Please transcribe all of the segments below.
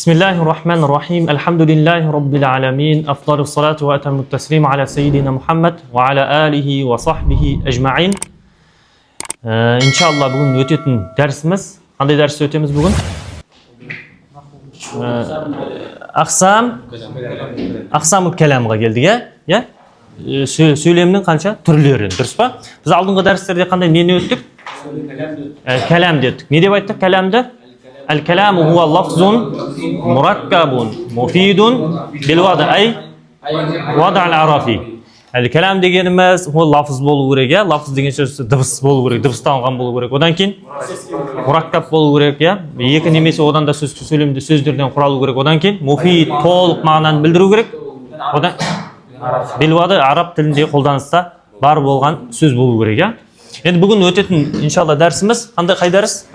بسم الله الرحمن الرحيم الحمد لله رب العالمين أفضل الصلاة وأتم التسليم على سيدنا محمد وعلى آله وصحبه أجمعين إن شاء الله بugün ötетін дәрісіміз қандай дәріс өтеміз бүгін? Ақсамul кәламға келдік, иә? Сөйлемнің қанша түрлері, дұрыс па? Біз алдыңғы дәрістерде қандай нені өттік? Кәлам дедік. Не деп айттық кәламды? الكلام هو لفظ مركب مفيد بالوضع أي وضع العرفي. الكلام дегеніміз ол лафыз болу керек, иә? Лафыз деген сөз дыбыс болу керек, дыбысталған болу керек. Одан кейін мураккаб болу керек, иә? Екі немесе одан да сөйлемді сөздерден құралу керек. Одан кейін муфид толық мағынаны білдіру керек. Одан билвады араб тілінде қолданыста бар болған сөз болу керек, иә? Енді бүгін өтетін иншалла дәрісіміз қай дәріс?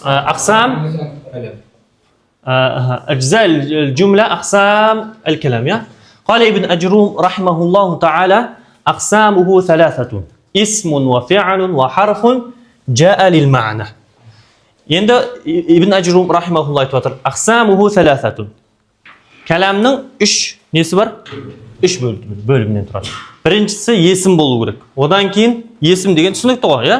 أقسام أجزاء الجملة أقسام الكلام قال ابن أجروم رحمه الله تعالى أقسامه ثلاثة اسم وفعل وحرف جاء للمعنى عند ابن أجروم رحمه الله تعالى أقسامه ثلاثة كلامның үш несі бар? Үш бөлімнен тұрады. Біріншісі есім болу керек. Одан кейін есім деген түсінікті ғой, иә?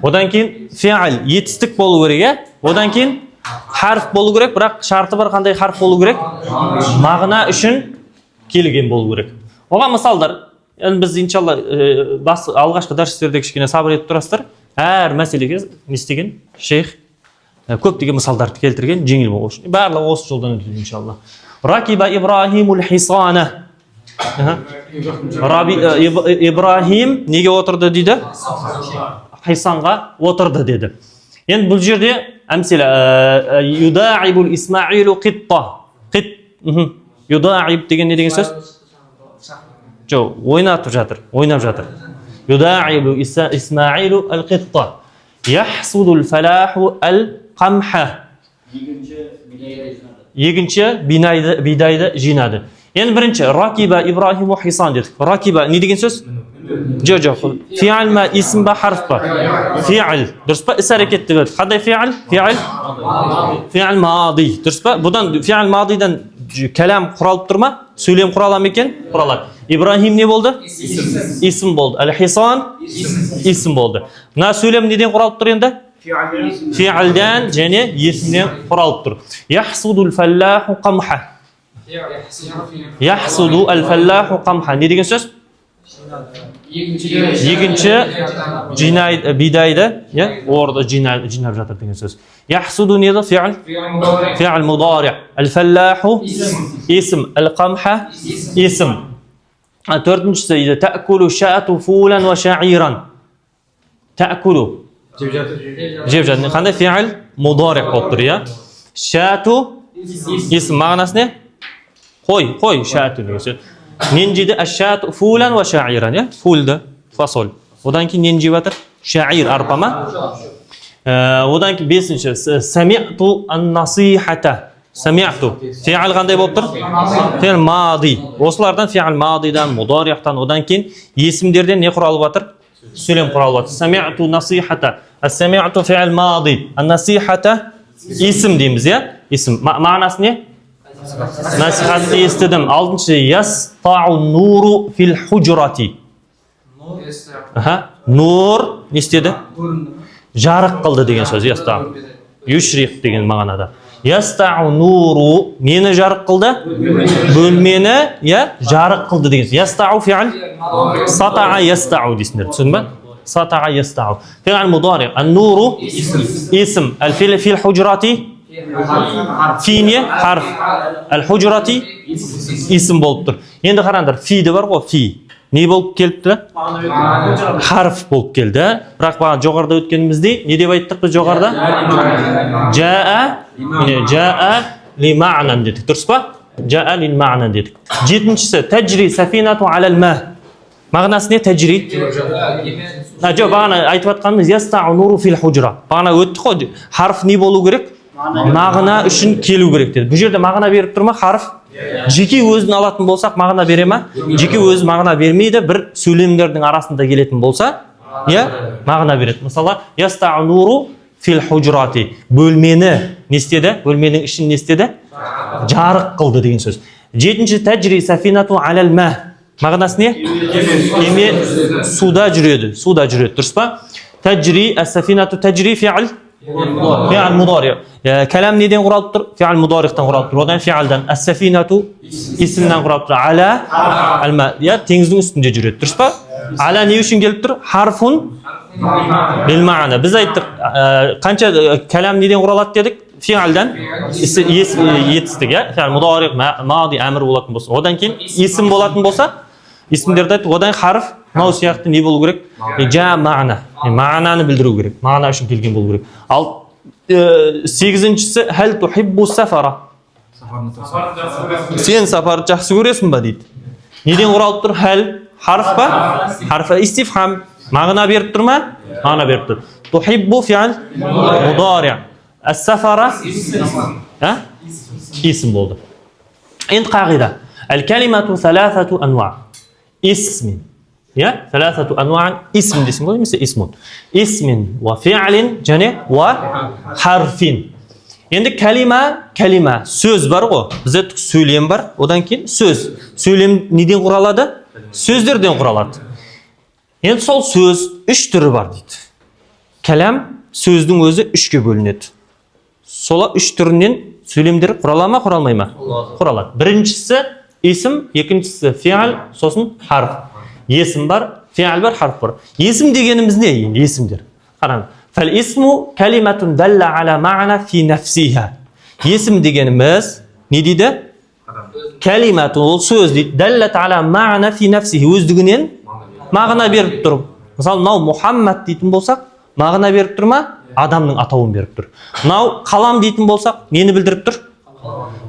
Одан кейін фиал етістік болу керек, иә? Одан кейін харф болу керек, бірақ шарты бар, қандай харф болу керек? Мағына үшін келген болу керек. Оған мысалдар, біз иншалла алғашқы дәрістерде кішкене сабыр етіп тұрасыздар. Әр мәселеге не істеген шейх көптеген мысалдарды келтірген, жеңіл болу үшін. Барлығы осы жолдан өтеді иншалла. Ракиба Ибрахимул хисана. Ибрахим неге отырды дейді? Хайсанға отырды деді. Енді бұл жерде әмселе юдаибул исмаилу қитта. Юдаиб деген не деген сөз? Жоқ, ойнап жатыр. Юдаибу исмаилу ал-қитта. Яхсудул фалаху ал-қамха. Екінші бидайды жинады. Енді бірінші ракиба Ибрахиму хисан дедік. Ракиба не деген сөз? Жоқ. Фиал ма, исм ба, харф ба? Фиал. Дұрыс па? Іс әрекет деп еді. Қандай фиал? Фиал мади. Дұрыс па? Бұдан фиал мадидан кәлам құралып тұр ма? Сөйлем құрала ма екен? Құралады. Ибрахим не болды? Исм болды. Әл-хисан исм болды. Мына сөйлем неден құралып тұр енді? Фиалдан және есімнен құралып тұр. Яхсудул фаллаху қамха. Яхсуду әл-фаллаху қамха. Не деген сөз? Екінші бидайды, орды жинап жатыр деген сөз. Яхсуду не еді? Фиал мудари. Әл-фаллаху исм, әл-қамха исм. Төртіншісі еді. Тәкулу шаату фулан ва шаиран. Тәкулу жеп жатыр. Қандай фиал? Мудари болып тұр, иә? Шаату исм мағынасы не? Қой шаату деген сөз. Нен жейді? Әшшат фулан ва шаиран, иә? Фулды, фасол. Одан кейін нен жеп жатыр? Шаир арпа ма? Одан кейін бесінші. Сами'ту ан-насихата. Сами'ту. Фиал қандай болып тұр? Фиал мади. Осылардан фиал мадидан, мударияқтан, одан кейін есімдерден не құралып жатыр? Сөйлем құралып жатыр. Сами'ту насихата. Сами'ту фиал мади. Ан-насихата исм дейміз, иә? Исм. Мағынасы не? Насихатты естідім. Алтыншы ястау нуру фил худжурати. Нур не істеді? Жарық қылды деген сөз. Ястау. Юшриқ деген мағынада. Ястау нуру нені жарық қылды? Бөлмені жарық қылды деген сөз. Ястау фиал сатаа ястау дейсіңдер. Түсін бе? Сатаа ястау. Фиал мудари. Ан-нуру исм. Фил худжурати фине харф. Әл-худжурати исм болып тұр. Енді қараңдар, фиді бар ғой, фи. Не болып келіпті? Харф болып келді. Бірақ бағана жоғарда өткенімізде, не деп айттық біз жоғарда? Жаа ли ма'нан дедік. Дұрыс па? Жаа ли ма'нан дедік. Жетіншісі, тәжри сафинату алал ма. Мағынасы не тәжри? Жоқ, бағана айтып атқанымыз, ястау нуру фил худжра. Бағана өтті қой, харф не болу керек? Мағына үшін келу керек деді. Бұл жерде мағына беріп тұрма, харф жеке өзін алатын болсақ мағына бере ма? Жеке өзі мағына бермейді, бір сөйлемдердің арасында келетін болса, мағына береді. Мысалы, ястау нуру фил худжрати. Бөлмені не істеді? Бөлменің ішін не істеді? Жарық қылды деген сөз. Жетінші тәжри сафинату алал ма. Мағынасы не? Кеме суда жүреді. Суда жүреді. Дұрыс па? Тәжри as-сафинату тәжри фи'л мудари. Кәлам неден құралып тұр? Фи'л мударихтан құралып тұр. Одан фи'лдан as-сафинату исімнен құралып тұр. Ала ал-ма. Теңіздің үстінде жүреді. Дұрыс па? Ала не үшін келіп тұр? Харфун бил ма'на. Біз айттық, қанша кәлам неден құралады дедік? Фи'лдан етістік, фи'л мудари, мади, әмір болатын болса. Одан кейін исім болатын болса, исімдерді айттық, одан харф, мынау сияқты не болу керек? Жа ма'на. Мағынаны білдіру керек. Мағына үшін келген болу керек. Ал сегізіншісі хәл тухиббу сафара. Сен сапарды жақсы көресің ба дейді. Неден құралып тұр? Хәл харф па? Харф истифхам. Мағына беріп тұр ма? Мағына беріп тұр. Тухиббу фи'л мудари. As-сафара исім болды. Енді қағида. Әл-кәлимату саласату анва. Исмин. ثلاثة أنواع اسم دي اسمه مثل اسم وفعل және وحرف. Енді кәлима сөз бар ғой. Бізде сөйлем бар, одан кейін сөз. Сөйлем неден құралады? Сөздерден құралады. Енді сол сөз үш түрі бар дейді. Кәлам сөздің өзі үшке бөлінеді. Сола үш түрінен сөйлемдер құрала ма, құралмай ма? Құралады. Біріншісі исім, екіншісі фи'л, сосын харф. Есім бар, фи'л бар, харф бар. Есім дегеніміз не? Есімдер. Қараңыз. Фәл-исму кәлиматун далла ала ма'на фи нафсиха. Есім дегеніміз не дейді? Кәлиматун, ол сөз дейді. Даллат ала ма'на фи нафсихи. Өздігінен мағына беріп тұр. Мысалы, мынау Мұхаммад дейтін болсақ, мағына беріп тұр ма? Адамның атауын беріп тұр. Мынау қалам дейтін болсақ, нені білдіріп тұр?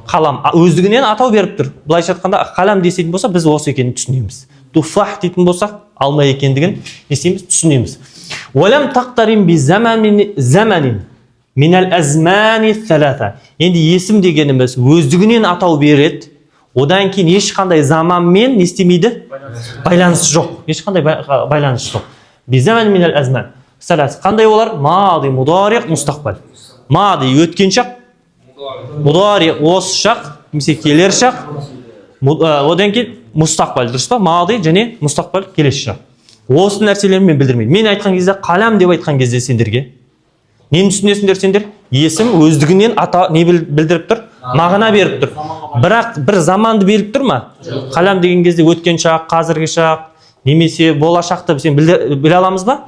Қалам. Өздігінен атау беріп тұр. Былайша айтқанда, қалам десетін болса, біз осы екенін түсінеміз. Туфах дейтін болсақ, алма екендігін несеміз, түсінеміз. Уәләм тақтарин би заманин минал азмани салата. Енді есім дегеніміз өздігінен атау береді. Одан кейін ешқандай заманмен не істемейді? Байланыс жоқ. Ешқандай байланыс жоқ. Би заман минал азман салата. Қандай олар? Мади, мудари, мустақбал. Мади өткен шақ, мудари осы шақ, немесе келер шақ. Одан кейін мустақбал, дұрыс па? Мади және мустақбал келесі шақ. Осы нәрселерін мен білдірмейді. Мен айтқан кезде, қалам деп айтқан кезде сендерге нені түсінесіңдер сендер? Есім өздігінен не білдіріп тұр? Мағына беріп тұр. Бірақ бір заманды беріп тұр ма? Қалам деген кезде өткен шақ, қазіргі шақ, немесе болашақты сен біле аламыз ба?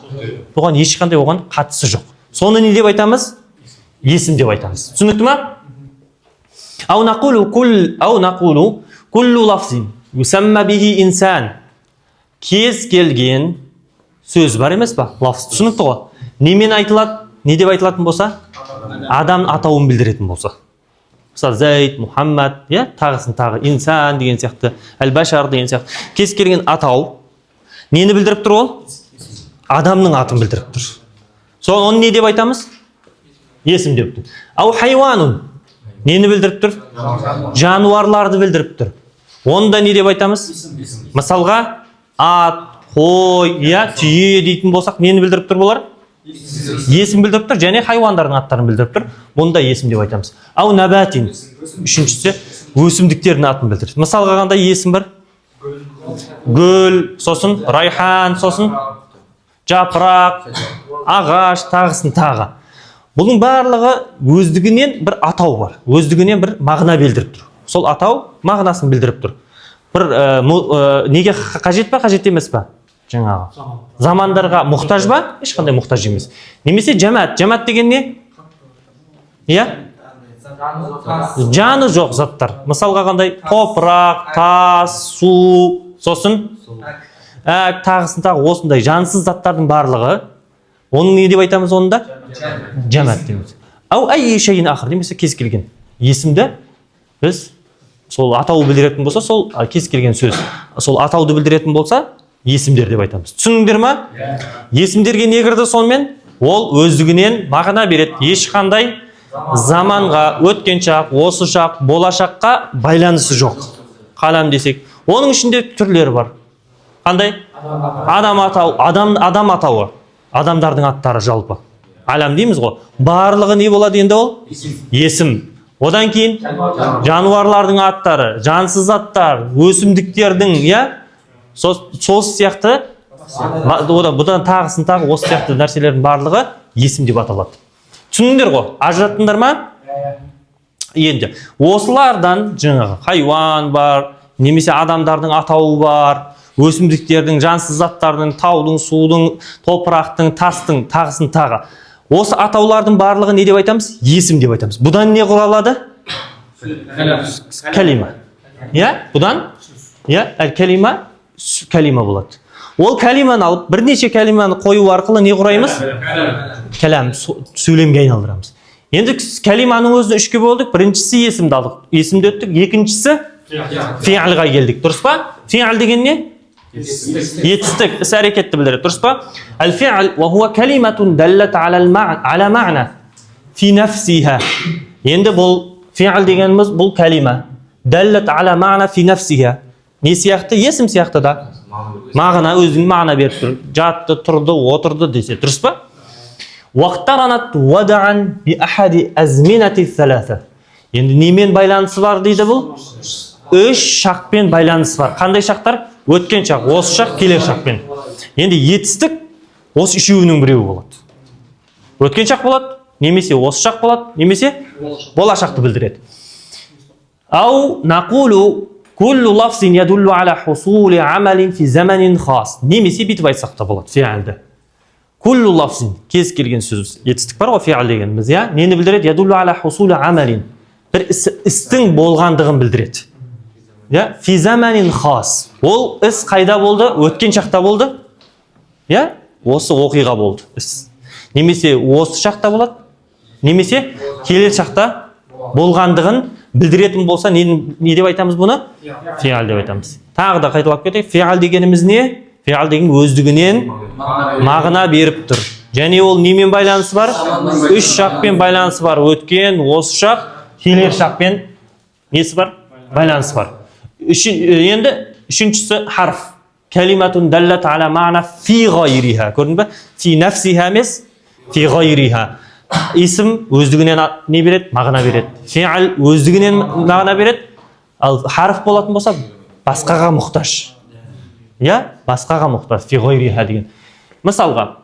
Оған ешқандай оған қатысы жоқ. Соны не деп айтамыз? Есім деп айтамыз. Түсінікті ма? Ау нақулу куллу лафзин юсамма бихи инсан. Кез келген сөз бар емес па? Лафз. Түсінікті ғой. Немен айтылады? Не деп айтылатын болса? Адам атауын білдіретін болса. Мысалы, Зайд, Мұхаммад, тағысын тағы, инсан деген сияқты, әл-башар деген сияқты. Кез келген атау нені білдіріп тұр ол? Адамның атын білдіріп тұр. Оны не деп айтамыз? Есім деп тұр. Ау хайуанун нені білдіріп тұр? Жануарларды білдіріп тұр. Онда не деп айтамыз? Мысалға, ат, қой, түйе дейтін болсақ, нені білдіріп тұр болар? Есім білдіріп тұр, және хайуандардың аттарын білдіріп тұр. Онда есім деп айтамыз. Ау набатин. Үшіншісі, өсімдіктердің атын білдіріп. Мысалға қандай есім бар? Гүл, сосын райхан, сосын жапырақ, ағаш, тағысын тағы. Бұның барлығы өздігінен бір атау бар. Өздігінен бір мағына білдіріп тұр. Сол атау мағынасын білдіріп тұр. Бір неге қажет па, қажет емес па? Жаңағы. Замандарға мұқтаж ба? Ешқандай мұқтаж емес. Немесе жамат. Жамат деген не? Жаны жоқ заттар. Мысалға қандай? Топырақ, тас, су, сосын тағысын тағы осындай жансыз заттардың барлығы. Оның не деп айтамыз онда? Жамат дейміз. Ау ай шейін ақыр немесе кез келген есімді біз сол атауы білдіретін болса, сол кез келген сөз сол атауды білдіретін болса, есімдер деп айтамыз. Түсіндіңдер ма? Есімдерге не кірді сонымен? Ол өздігінен мағына береді. Ешқандай заманға, өткен шақ, осы шақ, болашаққа байланысы жоқ. Қалам десек, оның ішінде түрлері бар. Қандай? Адам атауы. Адамдардың аттары жалпы. Алам дейміз ғой. Барлығы не болады енді ол? Есім. Одан кейін жануарлардың аттары, жансыз аттар, өсімдіктердің, сол сияқты, бұдан тағысын тағы осы сияқты нәрселердің барлығы есім деп аталады. Түсіндіңдер ғой? Ажыраттыңдар ма? Енді осылардан жаңағы хайуан бар, немесе адамдардың атауы бар, өсімдіктердің, жансыз заттардың, таудың, судың, топырақтың, тастың, тағысын тағы. Осы атаулардың барлығы не деп айтамыз? Есім деп айтамыз. Бұдан не құралады? Кәлима. Бұдан? Әл-кәлима, кәлима болады. Ол кәлиманы алып, бірнеше кәлиманы қою арқылы не құраймыз? Кәлам, сөйлемге айналдырамыз. Енді кәлиманың өзін үшке бөлдік. Біріншісі есімді алдық. Есімді өттік. Екіншісі фиалға келдік. Дұрыс па? Фиал деген не? Етістік, іс әрекетті білдіреді. Дұрыс па? Әл-фиал ва хуа кәлиматун даллат ала ма'на фи нафсиха. Енді бұл фиал дегеніміз бұл кәлима. Даллат ала ма'на фи нафсиха. Не сияқты? Есім сияқты да. Мағына, өзінің мағына беріп тұр. Жатты, тұрды, отырды десе. Дұрыс па? Уақтаранат вадаған би ахади азминати саласа. Енді немен байланысы бар дейді бұл? Үш шақпен байланысы бар. Қандай шақтар? Өткен шақ, осы шақ, келер шақпен. Енді етістік осы үшеуінің біреуі болады. Өткен шақ болады, немесе осы шақ болады, немесе болашақты білдіреді. Ау нақулу куллу лафзин ядуллу ала хусули амалин фи заманин хас. Немесе битіп айтсақ та болады, фиалды. Куллу лафзин, кез келген сөз. Етістік бар ғой, фиал дегеніміз, нені білдіреді? Ядуллу ала хусули амалин. Бір істің болғандығын білдіреді. Фи заманин хас. Ол іс қайда болды? Өткен шақта болды. Осы оқиға болды. Немесе осы шақта болады, немесе келер шақта болғандығын білдіретін болса, не деп айтамыз бұны? Фиал деп айтамыз. Тағы да қайталап кетейік. Фиал дегеніміз не? Фиал деген өздігінен мағына беріп тұр. Және ол немен байланысы бар? Үш шақпен байланысы бар. Өткен, осы шақ, келер шақпен несі бар? Байланысы бар. Енді үшіншісі харф. Кәлиматун даллат ала мағна фи ғайриха. Көрдің бе? Фи нафсиха емес, фи ғайриха. Исім өздігінен не береді? Мағына береді. Фиал өздігінен мағына береді. Ал харф болатын болса, басқаға мұқтаж. Басқаға мұқтаж. Фи ғайриха деген. Мысалға,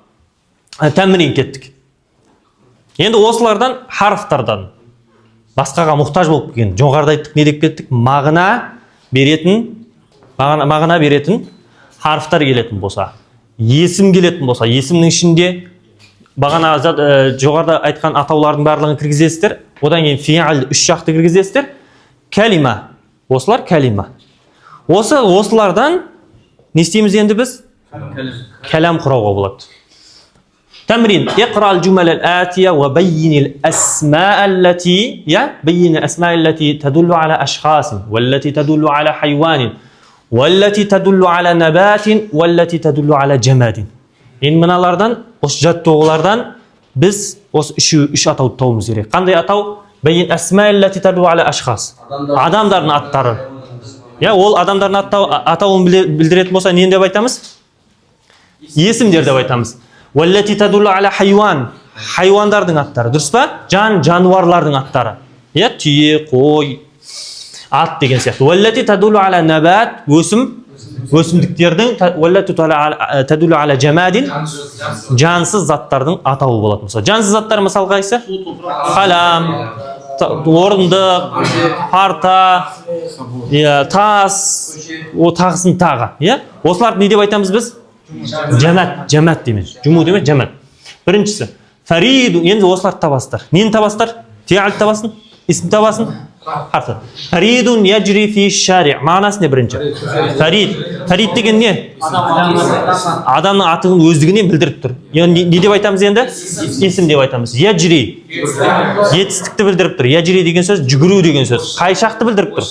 тәмрин кеттік. Енді осылардан, харфтардан басқаға мұқтаж болып келген. Жоғарыда айттық, не деп кеттік? Мағына беретін харфтар келетін болса, есім келетін болса, есімнің ішінде бағана жоғарыда айтқан атаулардың барлығын кіргізесіздер. Одан кейін фиалды үш шақты кіргізесіздер. Кәлима. Осылар кәлима. Осылардан не істейміз енді біз? Кәлам құрауға болады. Тәмрин. Иқрал жумал ал-атия ва баййинил асма аллати, баййин асма аллати тадуллу ала ашхасин, валлати тадуллу ала хайванин, валлати тадуллу ала набатин, валлати тадуллу ала джамадин. Енді мыналардан, осы жаттығулардан біз осы үш атауды тауымыз керек. Қандай атау? Баййин асма аллати тадуллу ала ашхас. Адамдардың аттары. Ол адамдардың атауын білдіретін болса, нені деп айтамыз? Есімдер деп айтамыз. Валлати тадуллу ала хайван. Хайвандардың аттары. Дұрыс па? Жануарлардың аттары. Түйе, қой, ат деген сияқты. Валлати тадуллу ала набат. Өсімдіктердің. Валлати тадуллу ала джамадин. Жансыз заттардың атауы болады. Жансыз заттар мысал қайсы? Қалам, орындық, парта, тас, тағысын тағы. Осыларды не деп айтамыз біз? Жамат дейміз. Жуму дейміз, жамат. Біріншісі, фариду. Енді осыларды табасыздар. Нені табасыздар? Фиал табасын, исм табасын, харфы. Фаридун яджри фи шари. Мағынасы не бірінші? Фарид деген не? Адамның атының өздігінен білдіріп тұр. Не деп айтамыз енді? Исм деп айтамыз. Яджри. Етістікті білдіріп тұр. Яджри деген сөз, жүгіру деген сөз. Қай шақты білдіріп тұр?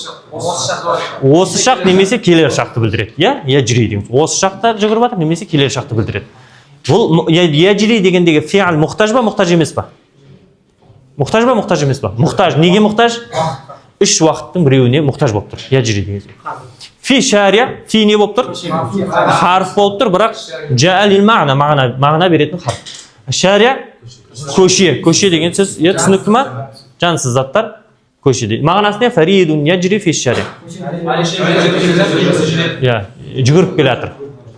Осы шақ немесе келер шақты білдіреді. Яджри деген. Осы шақта жүгіріп жатыр, немесе келер шақты білдіреді. Бұл яджри дегендегі фиал мұқтаж ба, мұқтаж емес па? Мұқтаж ба, мұқтаж емес па? Мұқтаж. Неге мұқтаж? Үш уақыттың біреуіне мұқтаж болып тұр. Яджри деген. Фи шария, фи не болып тұр? Харф болып тұр, бірақ жаалил мағна беретін харф. Шария Көше деген сөз, түсінікті ма? Жансыз заттар көше дейді. Мағынасы не? Фаридун яджри фи шари. Жүгіріп келе жатыр.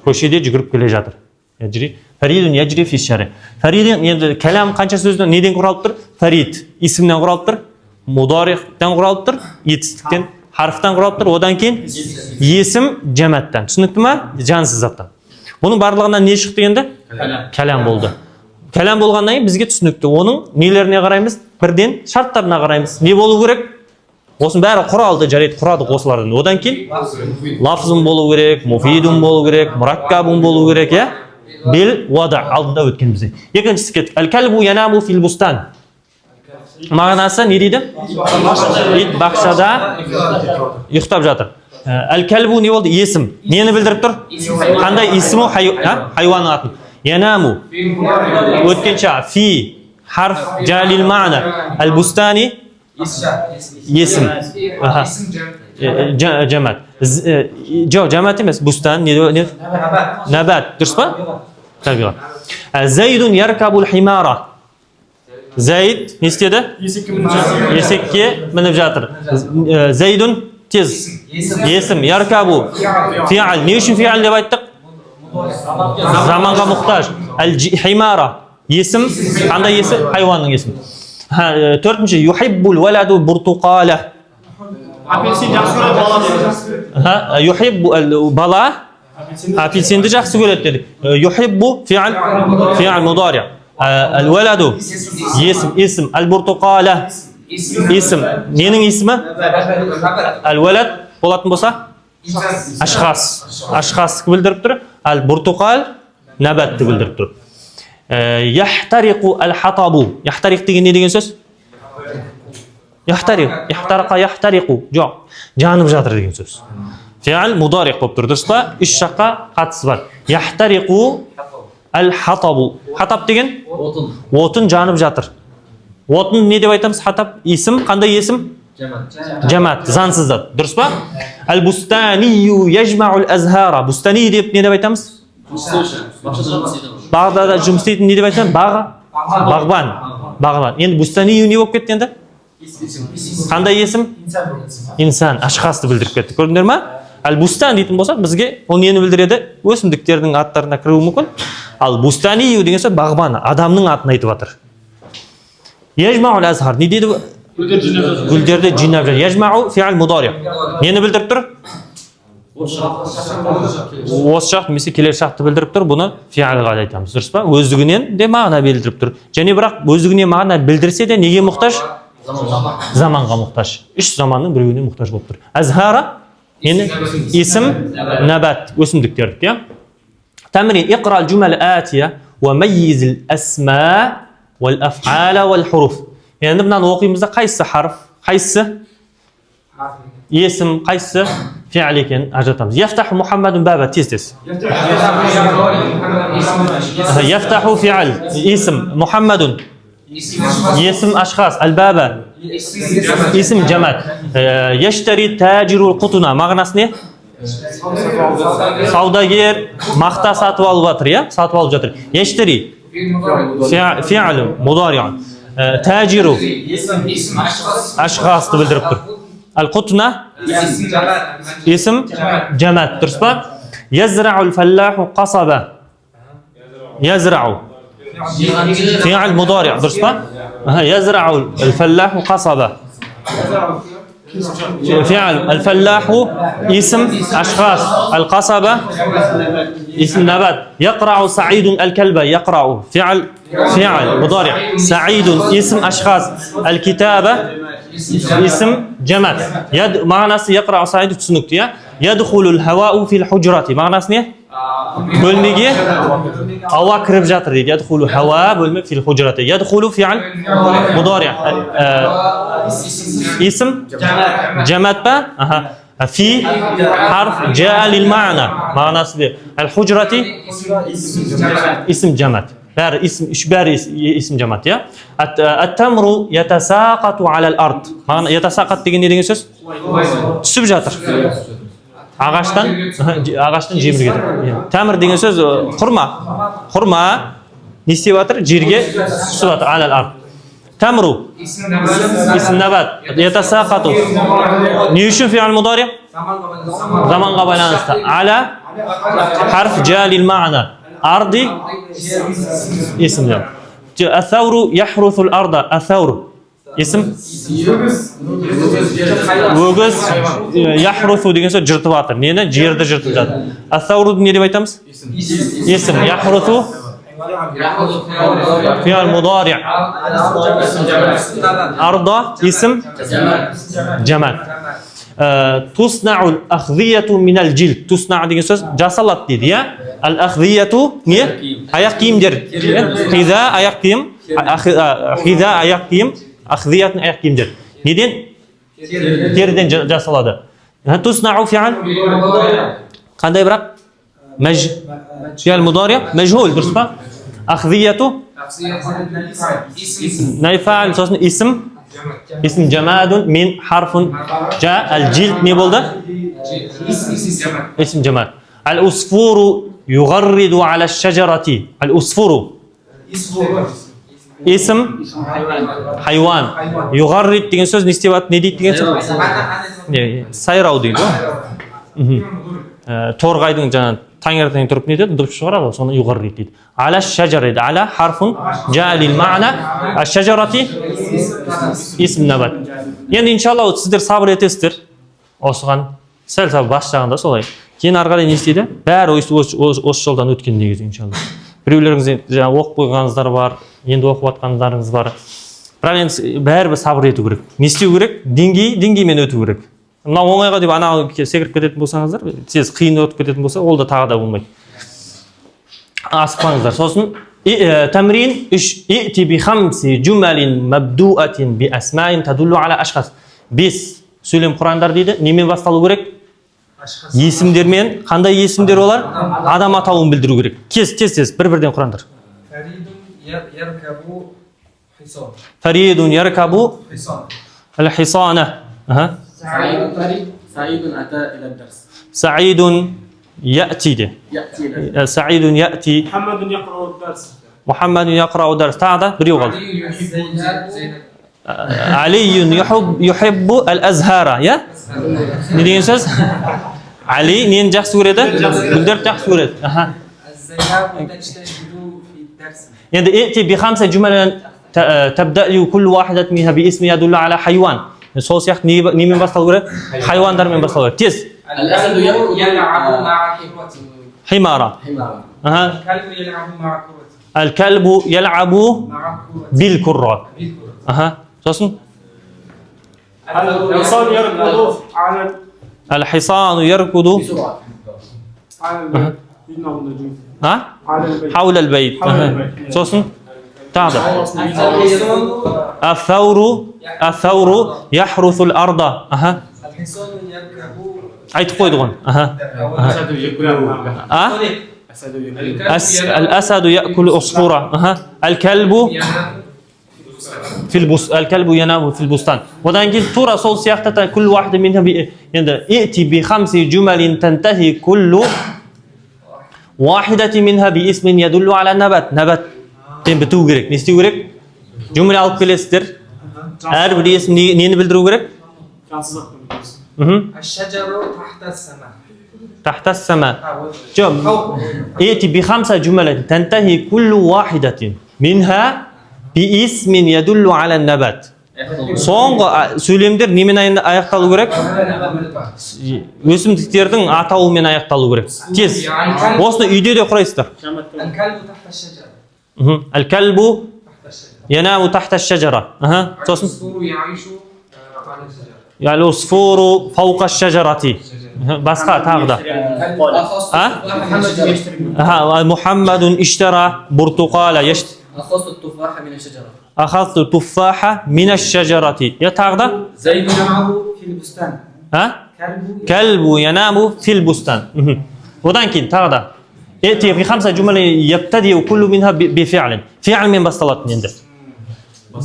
Көшеде жүгіріп келе жатыр. Яджри. Фаридун яджри фи шари. Фаридун енді кәлам қанша сөзден неден құралып тұр? Фарид исімнен құралып тұр, мударихтан құралып тұр, етістіктен, харфтан құралып тұр, одан кейін есім жәмәттан. Түсінікті ма? Жансыз заттан. Бұның барлығынан не шықты енді? Кәлам болды. Кәлам болғаннан кейін бізге түсінікті. Оның нелеріне қараймыз? Бірден шарттарына қараймыз. Не болу керек? Осының бәрі құралды, жарайды, құрадық осылардан. Одан кейін лафзым болу керек, муфидум болу керек, мураккабум болу керек, я? Бел уада алдында өткен бізде. Екіншісі кеттік. Әл-кәлбу янаму фил бустан. Мағынасы не дейді? Ит бақшада ұйықтап жатыр. Әл-кәлбу не болды? Есім. Нені білдіріп тұр? Қандай есімі? Хайуанның атын. Янаму. Өткенше фи харф жалил мағына. Әл-бустани есім. Жәмәт. Жоқ, жәмәт емес. Бустан. Набат. Дұрыс па? Зайдун яркабул химара. Зайд не істеді? Есекке мініп жатыр. Зайдун тез. Есім. Яркабу. Фиал. Не үшін фиал деп айттық? Заманға мұқтаж. Әл-химара. Есім. Қандай есім? Хайуанның есім. Төртінші. Юхиббул валаду буртуқала. Апельсин жақсы көреді. Юхиббу бала апельсинді жақсы көреді деді. Юхиббу фиал мудари. Әл-валаду есім. Әл-буртуқала есім. Ненің есімі? Әл-валад болатын болса? Ашхас. Ашхасты білдіріп тұр. Әл-буртуқал набатты білдіріп тұр. Яхтариқу әл-хатабу. Яхтариқ деген не деген сөз? Яхтариқа яхтариқу. Жоқ, жанып жатыр деген сөз. Фиал мудариқ болып тұр. Дұрыс па? Үш жаққа қатысы бар. Яхтариқу әл-хатабу. Хатаб деген? Отын жанып жатыр. Отын не деп айтамыз? Хатаб есім. Қандай есім? Жамат. Заңсыз зат. Дұрыс па? Әл-бустанию яжмаул азхара. Бустани деп не деп айтамыз? Бағдада жұмыс істейтін не деп айтамыз? Бағбан. Енді бустанию не болып кетті енді? Қандай есім? Инсан. Ашхасты білдіріп кетті. Көрдіңдер ма? Әл-бустан дейтін болсақ, бізге ол нені білдіреді? Өсімдіктердің аттарына кіруі мүмкін. Ал бустанию деген сөз бағбан, адамның атын айтып жатыр. Яжмаул азхар. Не дейді? Гүлдерді жинап жатыр. Яжмау фиал мудари. Нені білдіріп тұр? Осы шақ немесе келер шақты білдіріп тұр. Бұны фиалға айтамыз. Дұрыс па? Өздігінен де мағына білдіріп тұр. Және бірақ өздігінен мағына білдірсе де неге мұқтаж? Заманға мұқтаж. Үш заманның біреуіне мұқтаж болып тұр. Азхара есім, набат, өсімдіктерді. Тәмрин. Иқра al-jumal al-atiya wa mayyiz al-asma wal-af'ala wal-huruf. Енді мынаны оқимызда қайсы харф, қайсы есім, қайсы фиал екенін ажыратамыз. Яфтаху Мухаммадун баба. Тез. Яфтаху фиал есім, Мухаммадун есім, ашхас, аль-баба есім, жамат. Яштари таджирул қутуна. Мағынасы не? Саудагер мақта сатып алып жатыр, я? Сатып алып жатыр. Яштари фиал мудари. Таджиру ашхасты білдіріп тұр. Ал-қутуна есім, жамат. Дұрыс па? Язрау фаллаху қасаба. Язрау фиал мудари. Дұрыс па? Язрау фаллаху қасаба. فعل الفلاح اسم أشخاص. القصبة اسم نبات. يقرع سعيد الكلب. يقرع فعل مضارع. سعيد اسم أشخاص. الكتابة اسم جماد. معنى يقرع سعيد تسنكتيا. يدخل الهواء في الحجرة. معنى bölmege hava kirib жатыр deydi. Yadkhulu hava bölme fil hujrati. Yadkhulu fi'l mudari. Ism jamat ba? Fi harf jaa lil ma'na. Ma'nası bir. Al hujrati ism jamat. Bari ism jamat ya. At-tamru yatasaqatu 'ala al-ard. Ma'na yatasaqat degan ne degan söz? Түсіп жатыр. Ағаштан жемір кетеді. Тәмір деген сөз құрма. ne isteyaptir? Yerga tushibdir. Alal ard. Tamru ism nabat. Yatasaqatu. Ne uchun fi'l mudori? Zamonga baylanishda. Ala harf jalil ma'na. Ardi ism nabat. Athawru yahruthul arda. Athawru ism o'g'iz yahruthu degan so'z jirtib atir. Neni? Yerda jirtib жатыр. Athawru ne deb aytamiz? Ism yahruthu fi'l mudari. Arda ism jamal. Tusna'ul akhdhiyatu min al-jild. Tusna' degan so'z jasalat deydi, ya. Al-akhdhiyatu ne? Oyoq kiyimdir. Qiza oyoq kiyim, qiza oyoq kiyim, akhdhiyatni oyoq kiyimdir. Neden? Teridan jasaladi. Tusna'u fi'l qanday biroq fi'l mudari majhul, durustmi? Akhdhiyatu nayfa'l so'zni ism jamadun min harfun ja al-jild ne bo'ldi? Ism jamal. Al-usfuru yugharridu ala ash-shajarati. Al-usfuru ism hayvon. Yugharrid degan so'z ne isteyapti? Ne deydi degan so'z? Sayrav deydi. To'rg'ayding jana tangirdan turib ne deydi? Deb chiqaradi, so'ni yugharrid deydi. Ala ash-shajarati. Ala harfun jalil ma'na. Ash-shajarati ism nabat. Endi inshaalloh sizlar sabr etesizlar. Osg'an sal-sal boshlaganda solay. Keyin arqadan ne isteydi? Bari o'z yo'ldan o'tgan negizdi inshaalloh. Birovlaringiz жаңа o'qib qo'yganingizlar bor, endi o'qiyotganlaringiz bor. Biroq endi baribir sabr etу kerak. Ne isteu kerak? Dengeyмен o'tу kerak. Mына оңайға деп ана секіріп кететін болсаңыздар, тез қиын өтіп кететін болса, ол да тағы да болмайды. Асықпаңыздар. Сосын تمرين ائتي بخمس جمل مبدوءة بأسماء تدل على أشخاص. 5 сөйлем құрандар дейді. Немен басталу керек? Есімдермен. Қандай есімдер олар? Адам атауын білдіру керек. Тез бір-бірден құрандар. Фаридун яркабу الحصانة. سعيد أتى إلى الدرس. سعيد يأتي. سعيد يأتي. محمد يقرأ الدرس. تعال بريوغل. علي يحب الأزهار. يا ندين سوز علي نين جاكس ورده بدر جاكس ورده. الذهاب تجتهد في الدرس. يعني ائتي بخمسة جمل تبدأ كل واحدة منها باسم يدل على حيوان. Сол сияқты немен басталу керек? Хайуандармен басталу керек. Тез. الأسد يلعب مع كروته. حمارة. الكلب يلعب مع كروته. الكلب يلعب بالكرة. сосын الحصان يركض حول البيت. сосын تاخذ الثور يحرث الأرض. الحصان يركب. aytib qo'ydigan. الأسد يأكل عصفورة. الكلب الكلب ينام في البستان. وdan keyin to'ra sol siyoqda كل واحدة منها endi ائتي بخمس جمل تنتهي كل واحدة منها باسم يدل على النبات. نبات bituv kerak. Ne isteu kerak? Jumla olib kelasizlar. Har bir ism neni bildiruv kerak? الشجر تحت السماء. تحت السماء. ائتي بخمسة جمل تنتهي كل واحدة منها باسم يدل على النبات. So'nggi söylemler nemen аяқталу керек? Өсімдіктердің атауымен аяқталу керек. Тез. Осыны үйде де құрайсыздар. الكلب تحت الشجرة. الكلب ينام تحت الشجرة. العصفور يعيش على الشجرة. العصفور فوق الشجرة. басқа тағы да. محمد اشترى برتقالة. أخذت التفاحة من الشجرة. أخذت التفاحة من الشجرة. يا تағы да. زيد يلعب في البستان. كلب ينام في البستان. одан кейін тағы да. ائتي في 5 جمل يبتدئ كل منها بفعل. فعل من басталатын енді.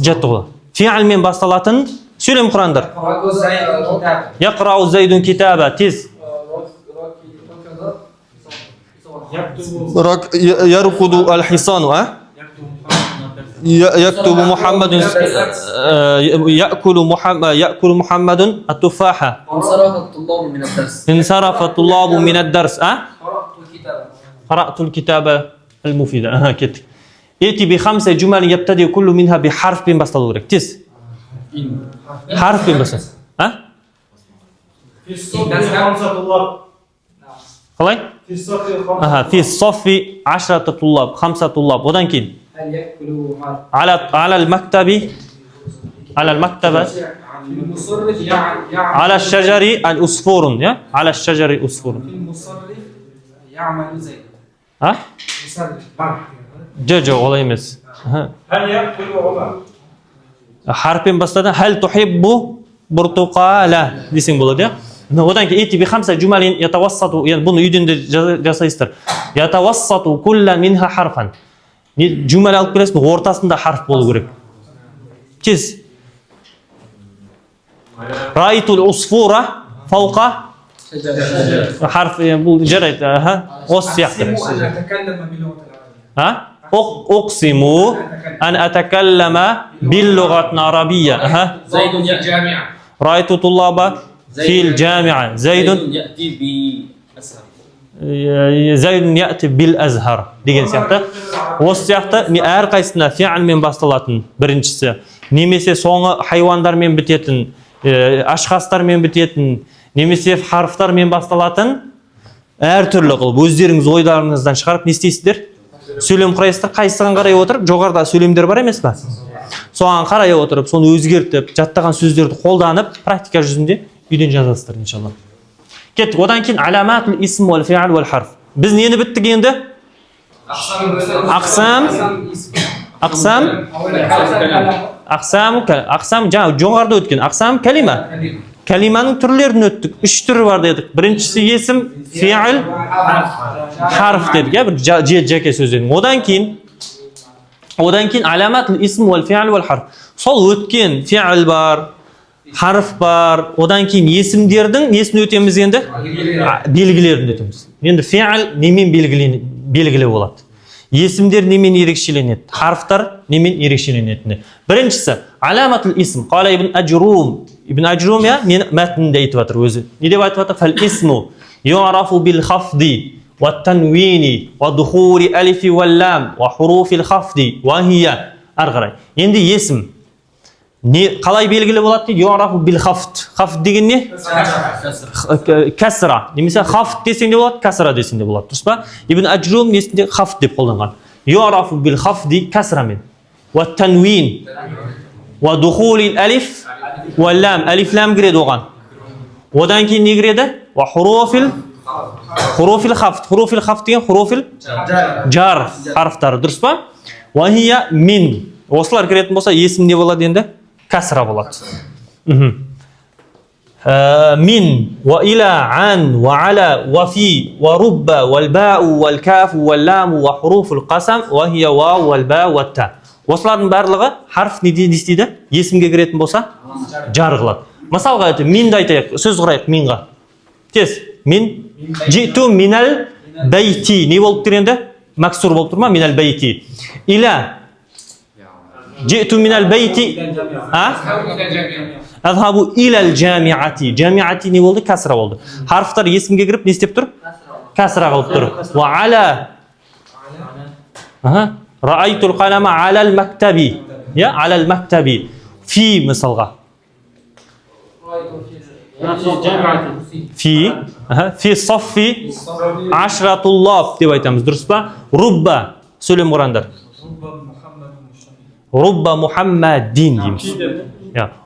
Жаттығы. Фи'л мен басталатын сөйлем құрандар. يقرأ زيد كتابا. تез. يركض الحصان. يكتب محمد يأكل محمد التفاحة. انصرف الطلاب من الدرس. انصرف الطلاب من الدرس. قرأت الكتاب. قرأت الكتابة المفيدة. كده. ائتي بخمسة جمل يبتدئ كل منها بحرف بين بستلورك. تس. حرف بين بس. في الصف 5 طلاب. خلاص؟ في الصف 5. في الصف 10 طلاب 5 طلاب. ودان كين. هل يأكل على المكتب على المكتبة المصرف يعمل على الشجر عصفور. على الشجر عصفور. المصرف يعمل زيد. مصرف. جوجو والله يمس. هل يأكل عمر؟ حرفين بس. هل تحب برتقالة؟ دي سيمبول ده. ودان كي ائتي بخمسة جمل يتوسط يعني بنو يدين جسيستر يتوسط كل منها حرفا. جمل الكلاس ортасында حرف болу керек. Тез. رأيت العصفورة فوق حرف بول جريت أوس يحتر. أتكلم باللغة العربية. أقسم أن أتكلم باللغة العربية. زيد يأتي جامعة. رأيت طلابا في الجامعة. زيد يأتي بأسهل. زيد يأتي بالأزهر деген сияқты. Осы сияқты әрқайсысына фи'лмен басталатын біріншісі, немесе соңы хайуандармен бітетін, ашқастармен бітетін, немесе харфтармен басталатын әртүрлі қылып өздеріңіз ойларыңыздан шығарып не істейсіздер? Сөйлем құрайсыздар, қайсыған қарай отырып, жоғарыда сөйлемдер бар емес па? Соған қарай отырып, соны өзгертіп, жаттаған сөздерді қолданып, практика жүзінде үйден жазасыздар иншалла. Кеттік, одан кейін аламатул исм уәл фи'л уәл харф. Біз нені біттік енді? Ақсам жаңа жоғарыда өткен. Ақсам кәлима. Кәлиманың түрлерін өттік. 3 түрі бар дедік. Біріншісі есім, фи'л, харф дедік. Бір жеке сөздердің. Одан кейін аламатул исм уәл фи'л уәл харф. Сол өткен фи'л бар, харф бар. Одан кейін есімдердің несін өтеміз енді? Белгілерін өтеміз. Енді фи'л немен белгілі болады? Есімдер немен ерекшеленеді? Харфтар немен ерекшеленеді? Біріншісі аламатул исм. Қала ибн Ажрум. Ибн Ажрум мәтінінде айтып жатыр өзі. Не деп айтып жатыр? Фал исму ю'рафу бил хафди ва танвини ва духури алифи ва лам ва хуруфил хафди ва хия. Ары қарай. Енді есім қалай белгілі болады дейді? Ю'рафу бил хафд. Хафд деген не? Кәсра. Немесе хафд десең де болады, кәсра десең де болады. Дұрыс па? Ибн Ажрум несінде хафд деп қолданған. Ю'рафу бил хафди кәсрамен. Ва танвин ва духулил алиф ва лам. Алиф лам кіреді оған. Одан кейін не кіреді? Ва хуруфил хафд. Хуруфил хафд деген хуруфил жар харфтары. Дұрыс па? Ва хия мин. Осылар кіретін болса есім не болады енді? Кәсра болады. Мин, ва иля, ан, ва аля, ва фи, ва рубба, вал бау, вал кафу, вал ламу, ва хуруфул қасам, ва хия ва, вал ба, ва та. Осылардың барлығы харф не істейді? Есімге кіретін болса жар қылады. Мысалға минді айтайық, сөз құрайық минға. Тез, мин, житу минал бейти. Не болып тұр енді? Максур болып тұр ма? Минал бейти. Иля, جئت من البيت أذهب إلى الجامعة. جامعة не болды? Кәсра болды. Харфтар есімге кіріп не істеп тұр? Кәсра қылып тұр. وعلى رأيت القلم على المكتب. على المكتب. في мысалға. في الصف 10 طلاب деп айтамыз. Дұрыс па? رب сөйлем құрандар. رب محمد дейміз.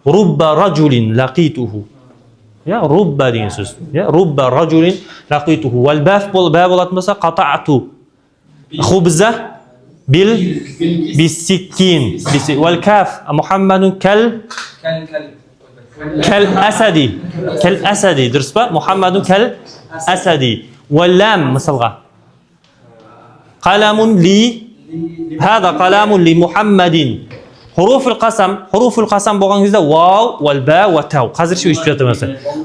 رب رجل لقيته. رب деген сөз. رب رجل لقيته. والباء болатын болса قطعت خبز بالسكين. والكاف محمد كالأسد. كالأسد. дұрыс па? محمد كالأسد. واللام мысалға. قلم لي. هذا قلم لمحمد. حروف القسم болған кезде вау, валба, ватау. Қазірше өшіп жатырмыз.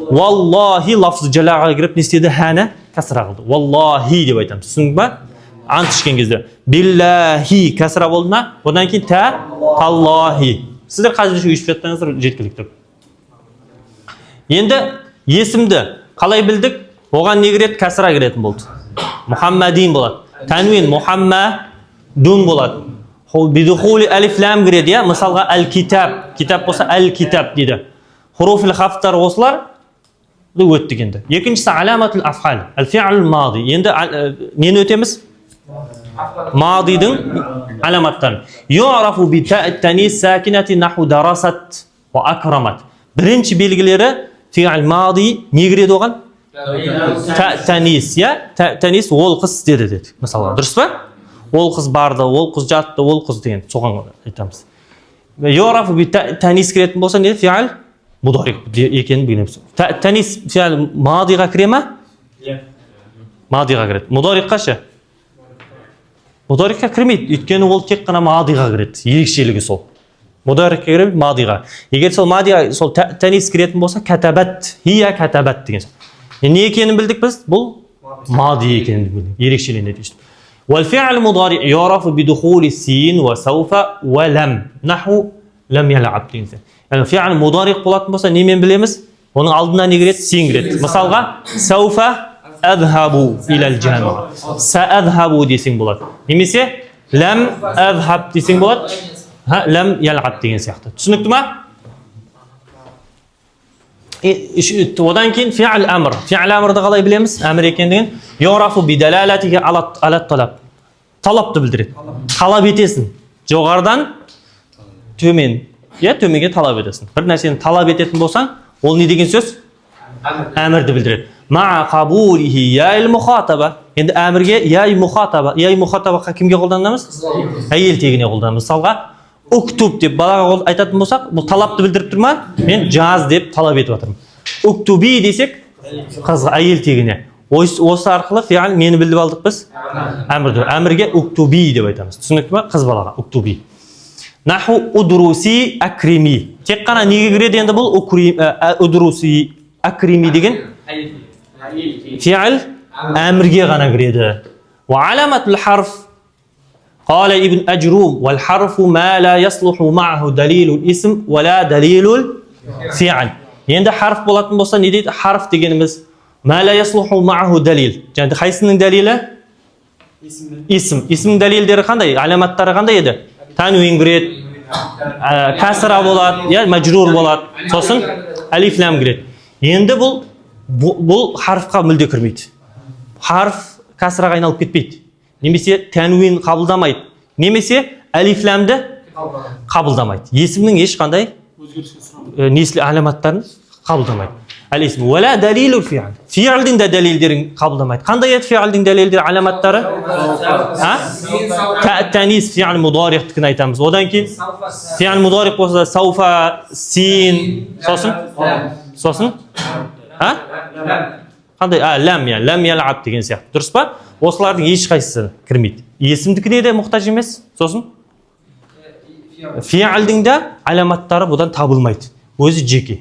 Валлахи лафзы жалаға кіріп не істеді? Хәні кәсра қылды. Валлахи деп айтамыз. Түсіндің ба? ант ішкен кезде. Биллахи кәсіра болды ма? Одан кейін таллахи. Сіздер қазір үйшіп жаттыңыздар жеткілікті. Енді есімді қалай білдік? Оған не кіреді? Кәсіра кіретін болды. Мұхаммадин болады. Танвин Мұхаммадун болады. Бидухули алиф лам кіреді, я? Мысалға әл-китаб. Китап болса әл-китаб дейді. Хуруфил хафтар осылар өттік енді. Екіншісі аламатул афхал. Әл-фи'л мади. Енді нені өтеміз? Мадидың аламаттарын. Ю'рафу би та'танис сакинати наху дарасат ва акрамат. Бірінші белгілері фи'л мади не кіреді оған? Ta'танис, я? Ta'танис ол қыз істеді деді. Мысалы, дұрыс па? Ол қыз барды, ол қыз жатты, ол қыз деген соған айтамыз. Ю'рафу би та'танис кіретін болса не? Фи'л мударик екенін білеміз. Ta'танис фи'л мадиға кіре ма? Мадиға кіреді. Мударикқа ше? Мударикқа кірмейді, өйткені ол тек қана мадиға кіреді. Ерекшелігі сол. Мударикқа кірмейді, мадиға. Егер сол мадиға сол ta'танис кіретін болса, катабат, хия катабат деген. Не екенін білдік біз? Бұл мади екенін білдік. Ерекшеленеді үшін. والفعل المضارع يعرف بدخول السين وسوف ولم نحو لم يلعب деген. Yani fi'l mudari болатын болса немен білеміз? Оның алдына не кіреді? Син кіреді. Мысалға сауфа أذهب إلى الجامعة. سأذهب десең болады. Немесе لم أذهب десең болады. لم يلعب деген сияқты. Түсінікті ма? Одан кейін фи'л амр. Фи'л амрды қалай білеміз? Әмір екендігін юрафу бидалалатиhi ala талап. Талапты білдіреді. Талап етесің. Жоғарыдан төмен. Я төменге талап етесің. Бір нәрсені талап ететін болсаң, ол не деген сөз? Әмірді білдіреді. Ма қабулихи яил мұхатаба. Енді әмірге яй мұхатаба. Яй мұхатаба кімге қолданамыз? Әйел тегіне қолданамыз. Мысалға уктуб деп балаға айтатын болсақ, бұл талапты білдіріп тұр ма? Мен жаз деп талап етіп жатырмын. Уктуби десек, қызға әйел тегіне. Осы арқылы фи'л нені білдіп алдық біз? Әмірді. Әмірге уктуби деп айтамыз. Түсінікті ма? Қыз балаға уктуби. Наху удруси акрими. Тек қана неге кіреді енді бұл? Удруси акрими деген фи'л әмірге ғана кіреді. Ва аламатул харф قال ابن أجروم والحرف ما لا يصلح معه دليل الاسم ولا دليل الفعل. Енді харф болатын болса не дейді? Харф дегеніміз ما لا يصلح معه دليل. Және қайсының дәлелі? Исм дәлелдері қандай? Аламаттары қандай еді? Танвин кіреді, кәсіра болады, я мәжрур болады. Сосын алиф лам кіреді. Енді бұл харфқа мүлде кірмейді. Харф кәсіраға айналып кетпейді. Немесе тәнуин қабылдамайды. Немесе алиф ламды қабылдамайды. Есімнің ешқандай неслі аламаттарын қабылдамайды. Ал-исм уәлә дәлилул фи'л. Фи'лдің де дәлелдерін қабылдамайды. Қандай еді фи'лдің дәлелдері, аламаттары? Ta'танис фи'л мударихтікін айтамыз. Одан кейін фи'л мударих болса сауфа, син, сосын? Қандай? Лам ял'аб деген сияқты. Дұрыс па? Осылардың ешқайсысы кірмейді. Есімдікіне де мұқтаж емес. Сосын? Фи'лдің де аламаттары бұдан табылмайды. Өзі жеке.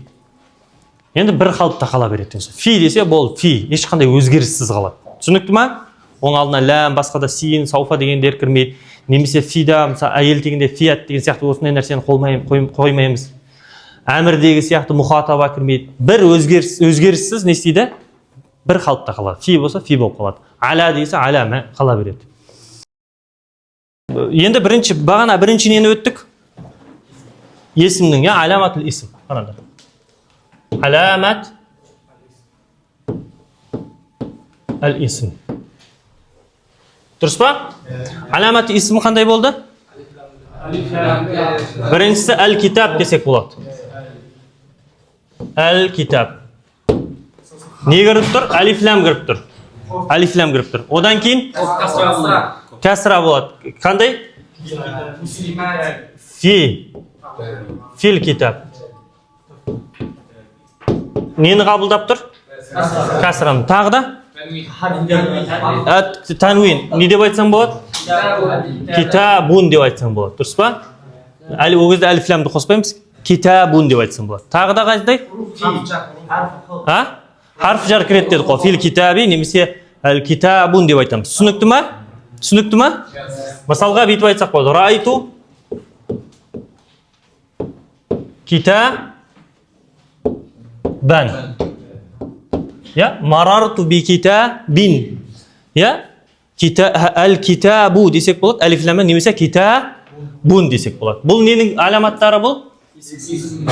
Енді бір қалыпта қала береді. Фи десе бол фи, ешқандай өзгеріссіз қалады. Түсінікті ма? Оның алдына ләм, басқада син, сауфа дегендер кірмейді. Немесе фида, мысалы әйел дегенде фиат деген сияқты осындай нәрсені қоймаймыз. Әмірдегі сияқты мұхатаба кірмейді. Бір өзгеріссіз не істейді? Бір қалыпта қалады. Фи болса фи болып қалады. Ала дейсе ала қала береді. Енді бағана бірінші нені өттік? Есімнің, аламатул исм. Қараңдар. Аламат ал-исм. Дұрыс па? Аламат исм қандай болды? Біріншісі әл-китаб десек болады. Әл-китаб. Не кіріп тұр? Алиф лам кіріп тұр. Алиф лам кіріп тұр. Одан кейін кәсіра болады. Қандай? Фил китаб. Нені қабылдап тұр? Кәсіраны. Тағы да? Танвин. Не деп айтсаң болады? Китабун деп айтсаң болады. Дұрыс па? Ол кезде алиф ламды қоспаймыз. Китабун деп айтсаң болады. Тағы да қандай? Харф жар кіреді деді қой. Фил китаби немесе китабун деп айтамыз. Түсінікті ма? Tushunibdimi? Misolga bitib aytsak bo'ladi. Ra'aytu kitaban. Ya, marartu bi kitabin. Ya, al-kitabu desek bo'ladi. Alif lam mim nemasa kitabun desek bo'ladi. Bu nening alomatlari bu?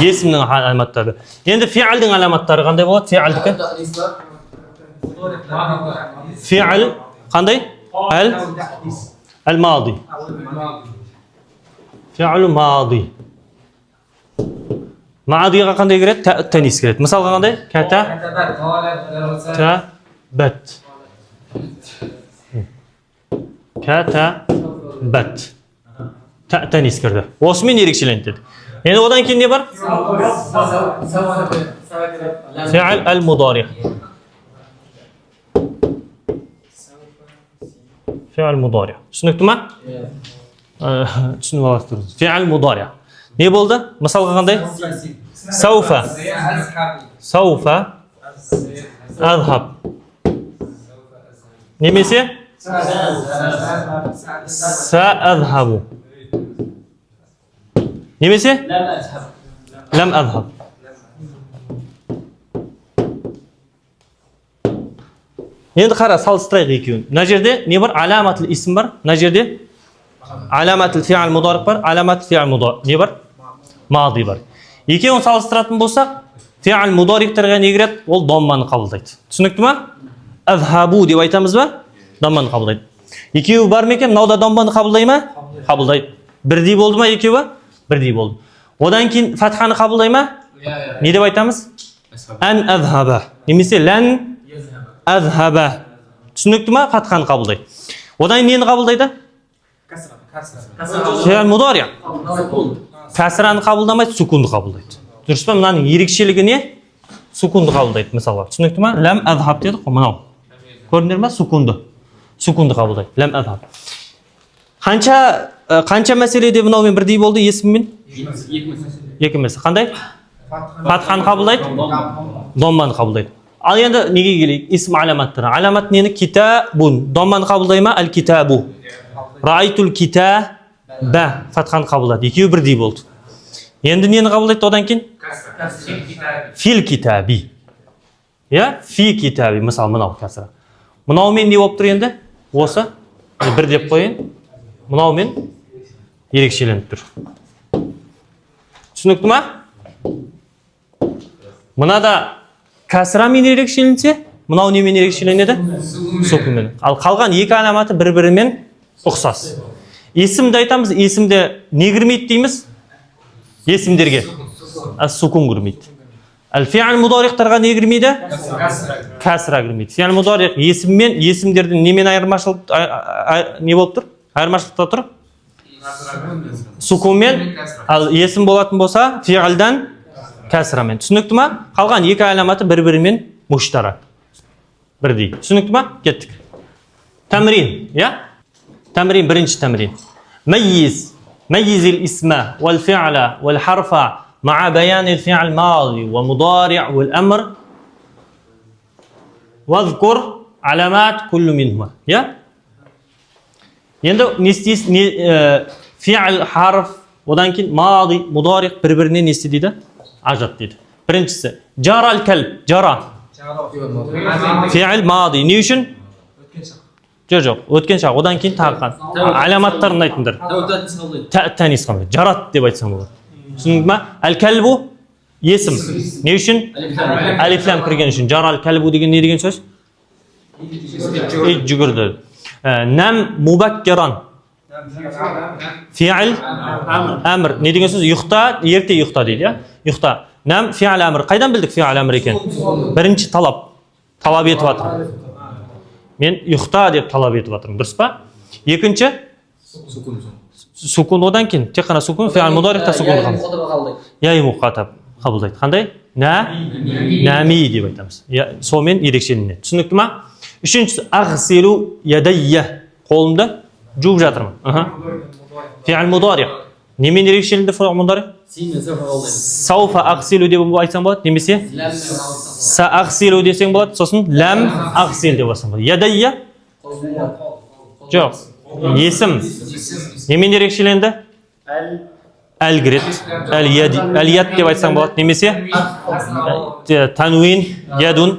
Ismning alomatlari. Endi fi'lning alomatlari qanday bo'ladi? Fi'lniki? Fi'l qanday? Al-madi. Fi'l madi. Ma'diga qanday kiradi? Tanis kiradi. Misolga qanday? Katabat. Katabat. Tanis kirdi. Osmin erikchilanadi. Endi odan keyin ne bor? Fi'l al-mudari. Fi'l mudari. Tushunibdimi? Tushunib olasizlar. Fi'l mudari. Ne bo'ldi? Misolga qanday? Sawfa. Sawfa azhab. Nemesi? Sa'adhabu. Nemesi? Lam azhab. Endi qara, solishtiraylik ikkovini. Mana yerda ne bor? Alomatul ism bor. Mana yerda alomatul fi'l mudori bor, alomatul fi'l mudori ne bor? Madi bor. Ikkovini solishtiradigan bo'lsak, fi'l mudori targa negrat, ol dommani qabullaydi. Tushunibdimi? Azhabu deb aytamizmi? Dommani qabullaydi. Ikkovi bormi ekan, navda dommani qabullaymi? Qabullaydi. Birdi bo'ldimi ikkovi? Birdi bo'ldi. Odan keyin fathani qabullaymi? Ne deb aytamiz? An azhaba. Nemisi lan azhaba. Tushunibdimi? Fathani qabullaydi. Odan keyin neni qabullaydi? Fi'l mudori. Kasrani qabuldamaydi, sukunni qabullaydi. Durustmi? Bularning erikchiligi ne? Sukunni qabullaydi, masalan. Tushunibdimi? Lam azhab dedi, mana. Ko'rinirmi? Sukunni qabullaydi. Lam azhab. Qancha masalada buni men birdek bo'ldi, ismmin? Ikki masala. Qanday? Fathani qabullaydi, dommani qabullaydi. Al endi nega kelaylik? Ism alomatlari. Alomat neni? Kitabun. Dommani qabullaymi? Al-kitabu. Ra'aytul kitaba. Fathani qabullaydi. Ikkovi birdek bo'ldi. Endi neni qabullaydi odan keyin? Fil kitabi. Ya, fi kitabi. Misol mana bu kasra. Mana men ne bo'lib tur endi? Bo'lsa, bir deb qo'ying. Mana men erikchilanib tur. Tushunibdimi? Bunada kasra men erikchilansa, mana ne men erikchilanadi? Sukun bilan. Al qolgan ikki alomati bir-biriga o'xshash. Ismda aytamiz, ismda ne kirmaydi deymiz? Ismlarga as-sukun kirmaydi. Al-fi'l mudoriqlarga ne kirmaydi? Kasra kirmaydi. Fi'l mudoriq ism men ismlardan nemen ayirmachilik ne bo'lib tur? Ayirmachilikda tur? Sukun men al ism bo'lатын bo'lsa, fi'ldan kasra men. Tushunibdimi? Qolgan ikki alomati bir-biriga mushtarak. Birdek. Tushunibdimi? Ketdik. Tamrin, ya? Tamrin birinchi tamrin. Mayyiz al-ism wal-fi'l wal-harf ma'a bayan al-fi'l al-madi wa mudari' wal-amr. Wadhkur alamat kullu minhuma. Ya? Endi nestis fi'l, harf, odan keyin madi, mudari' bir-birini nesti deydi? Ajrat deydi. Birinchisi jara al-kalb, jara. Fi'l madi. Ne uchun? Yo'q, o'tgan chaq, odan keyin taqqan. Alomatlarini aytinglar. Tanis qiladi. Jarat deb aytsam bo'ladi. Tushundingmi? Al-kalbu ism. Ne uchun? Alif lam kirgan uchun. Jara al-kalbu degan ne degan so'z? Jugurdi. Nam mubakkaran. Fi'l amr. Ne degan so'z? Yuxta, erta yuxta deydi, ya? Yuxta. Nam fi'l amr. Qaydan bildik fi'l amr ekan? Birinchi talab etyapti. Men yuxta deb talab etyapman, durustmi? Ikkinchi sukun odan keyin, tek qana sukun fi'l mudoriqda sukun qiladi. Ya muqatab qabullaydi. Qanday? Nami deb aytamiz. Ya so'men erikchiligini. Tushundingmi? Uchinchisi aghsilu yadayya. Qo'limda juvib jatirman. Fi'l mudori. Nemen erikchiligida fi'l mudori? Sawfa aghsilu deb aytsam bo'ladi. Nemisi? Sa aghsilu desang bo'ladi. So'sin lam aghsil deb aytsam bo'ladi. Yadayya? Yo'q. Есім. Немен ерекшеленді? Әл кіреді. Әл яд деп айтсаң болады. Немесе тануин, ядун.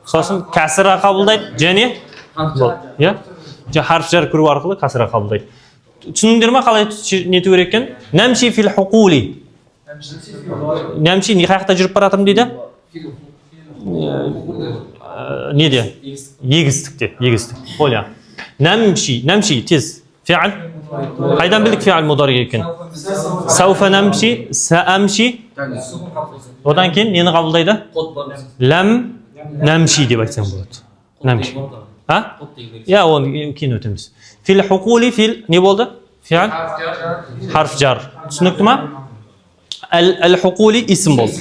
Сосын кәсіра қабылдайды. Және харф жар кіру арқылы кәсіра қабылдайды. Түсіндіңдер ме қалай нету керек екен? Намши фил хуқули. Намши не қаяқта жүріп баратырмын дейді? Неде? Егістікте. Оля. Намши тез. Фиал. Қайдан білдік фиал мудари екен? Сауфа намши, саамши. Одан кейін нені қабылдайды? Лам намши деп айтсаң болады. Намши. Оны кейін өтеміз. Фил хуқули фил не болды? Фиал? Харф жар. Түсінікті ма? Әл-хуқули исім болды.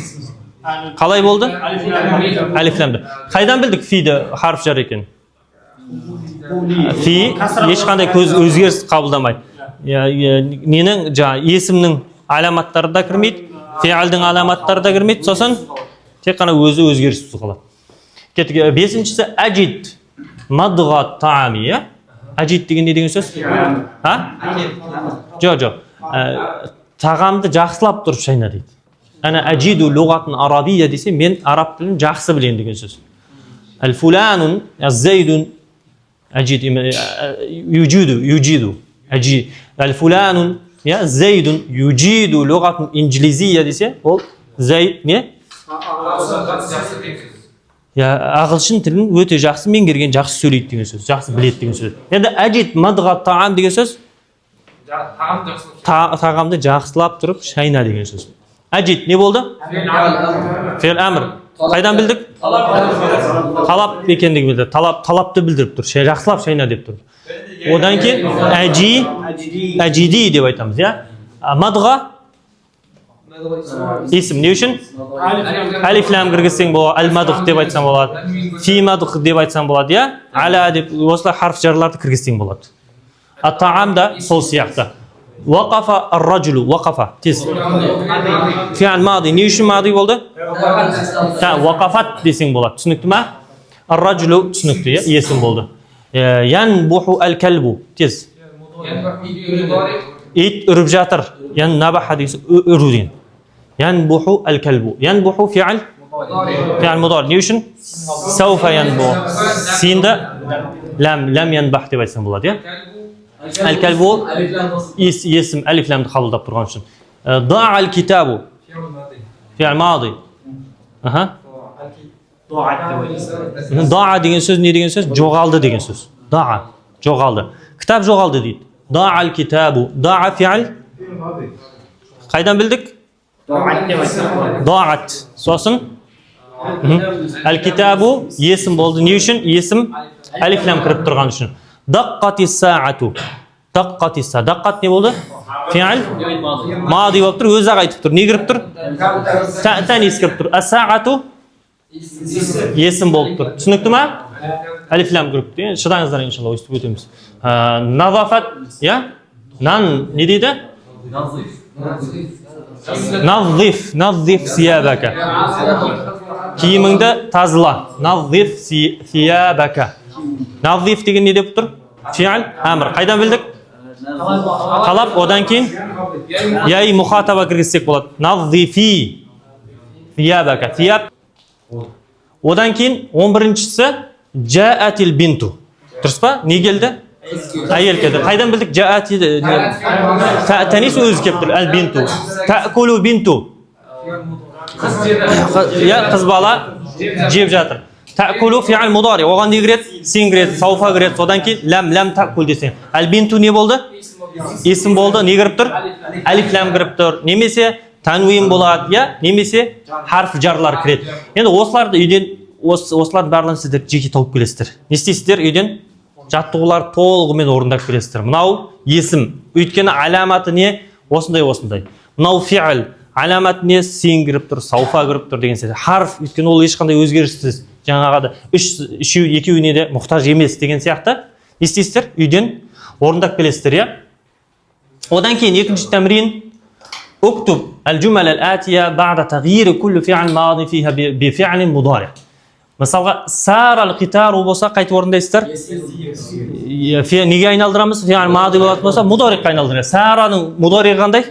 Қалай болды? Алифламды. Қайдан білдік фиді харф жар екен? Фи ешқандай өзгеріс қабылдамайды. Ненің есімнің аламаттары да кірмейді, фиалдың аламаттары да кірмейді, сосын тек қана өзі өзгеріссіз қалады. Кеттік, бесіншісі әжид. Мадға таами, әжид деген не деген сөз? Жоқ. Тағамды жақсылап тұрып шайна дейді. Әна әжиду лұғатын арабия десе, мен араб тілін жақсы білейін деген сөз. Әл-фуланун, әз-зайдун, әжид, юджиду, әжид. Әл-фуланун, зайдун, юджиду лұғатын инжлизия десе, ол зайд не? Ағылшын тілін өте жақсы меңгерген, жақсы сөйлейді деген сөз, жақсы біледі деген сөз. Енді әжид мадға таам деген сөз, тағамды жақсылап тұрып шайна деген сөз. Әжид не болды? Фе'л әмір. Қайдан білдік? Талап екендігі білдір. Талапты білдіріп тұр. Жақсылап шайна деп тұр. Одан кейін әжиди деп айтамыз. Мадға есім не үшін? Алифлам кіргізсең болады, әл-мадғ деп айтсаң болады, фи-мадғ деп айтсаң болады, аля деп осылай харф жарларды кіргізсең болады. Ат-таам да сол сияқты. Вақафа ар-раджулу, вақафа, тез. Фи'ал мади, не үшін мади болды? Вақафат десең болады, түсінікті ма? Ар-раджулу түсінікті, есім болды. Янбуху әл-кәлбу, тез. Ит үріп жатыр, набаха дегесі үруден. Янбуху әл-кәлбу. Янбуху фи'ал мудари. Не үшін? Сауфа янбуху. Сенді лам янбах деп айтсаң болады. Әл-кәлбу есім әлифламды қабылдап тұрған үшін. Да'a әл-китабу. Фи'ал мади. Да'a деген сөз не деген сөз? Жоғалды деген сөз. Да'a, жоғалды. Кітап жоғалды дейді. Да'a әл-китабу. Да'a фи'ал. Қайдан білдік? Да'ат. Сосын? Әл-китабу есім болды. Не үшін? Есім әлифлам кіріп тұрған үшін. Даққати саату. Даққати са. Даққат не болды? Фи'ал мади болып тұр, өзі айтып тұр. Не кіріп тұр? Тәнис кіріп тұр. Ас-саату есім болып тұр. Түсінікті ма? Алифлам кіріп тұр. Шыдаңыздар иншалла, өстіп өтеміз. Назафат, нан не дейді? Наззиф сиябака. Киіміңді тазыла. Наззиф сиябака. Наззиф деген не деп тұр? Фи'ал әмір. Қайдан білдік? Талап, одан кейін яй мұхатаба кіргізсек болады. Наззифи сиябака. Сияб. Одан кейін 11-шісі жаатил бинту. Дұрыс па? Не келді? Әйел келді. Қайдан білдік? Жаатил тәнис өзі кеп тұр. Әл-бинту. Тәкулу бинту. Қыз бала жеп жатыр. Тәкулу фи'ал мудари. Оған не кіреді? Сен кіреді, сауфа кіреді. Содан кейін лам тәкул десең. Әл-бинту не болды? Есім болды. Не кіріп тұр? Алифлам кіріп тұр. Немесе тануин болады, немесе харф жарлар кіреді. Енді осыларды үйден, осылардың барлығын сіздер жеке тауып келесіздер. Не істейсіздер? Үйден жаттығулар толығымен орындап келесіздер. Мынау есім. Өйткені аламаты не? Осындай. Мынау фи'ал. Аламаты не? Сен кіріп тұр, сауфа кіріп тұр деген сияқты. Харф, өйткені ол ешқандай өзгеріссіз. Жаңағыда екеуіне де мұқтаж емес деген сияқты. Не істейсіздер? Үйден орындап келесіздер, Одан кейін екінші тәмрин. اكتب الجمل الآتية بعد تغيير كل فعل ماضي فيها بفعل مضارع. Мысалға, сарал қитару болса, қайтып орындайсыздар? Неге айналдырамыз? Фи'л мади болатын болса, мудариққа айналдырамыз. Сараның мудариқы қандай?